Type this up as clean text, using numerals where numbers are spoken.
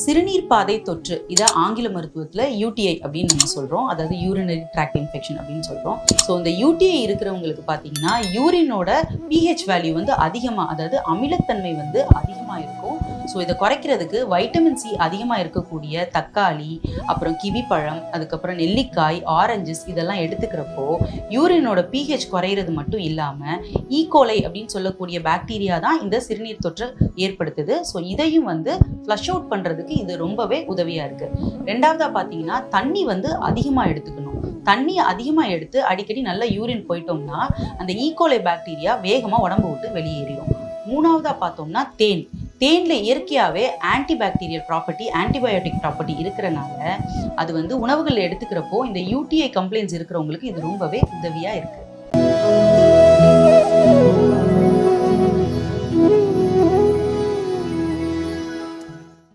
சிறுநீர் பாதை தொற்று, இதை ஆங்கில மருத்துவத்தில் யூடிஐ அப்படின்னு நம்ம சொல்கிறோம். அதாவது யூரினரி ட்ராக்ட் இன்ஃபெக்ஷன் அப்படின்னு சொல்கிறோம். ஸோ இந்த யூடிஐ இருக்கிறவங்களுக்கு பார்த்தீங்கன்னா யூரினோட பிஹெச் வேல்யூ வந்து அதிகமாக, அதாவது அமிலத்தன்மை வந்து அதிகமாக இருக்கும். ஸோ இதை குறைக்கிறதுக்கு வைட்டமின் சி அதிகமாக இருக்கக்கூடிய தக்காளி, அப்புறம் கிவி பழம், அதுக்கப்புறம் நெல்லிக்காய், ஆரஞ்சஸ் இதெல்லாம் எடுத்துக்கிறப்போ யூரினோட பிஹெச் குறையிறது மட்டும் இல்லாமல் ஈகோலை அப்படின்னு சொல்லக்கூடிய பாக்டீரியா தான் இந்த சிறுநீர் தொற்றை ஏற்படுத்துது. ஸோ இதையும் வந்து ஃப்ளஷ் அவுட் பண்ணுறதுக்கு இது ரொம்பவே உதவியாக இருக்குது. ரெண்டாவதாக பார்த்தீங்கன்னா தண்ணி வந்து அதிகமாக எடுத்துக்கணும். தண்ணியை அதிகமாக எடுத்து அடிக்கடி நல்லா யூரின் போயிட்டோம்னா அந்த ஈகோலை பாக்டீரியா வேகமாக உடம்பு விட்டு வெளியேறிடும். மூணாவதாக பார்த்தோம்னா தேனில் இயற்கையாகவே ஆன்டிபாக்டீரியல் ப்ராப்பர்ட்டி, ஆன்டிபயோட்டிக் ப்ராப்பர்ட்டி இருக்கிறனால அது வந்து உணவுகள் எடுத்துக்கிறப்போ இந்த யூடிஐ கம்ப்ளைண்ட்ஸ் இருக்கிறவங்களுக்கு இது ரொம்பவே உதவியாக இருக்குது.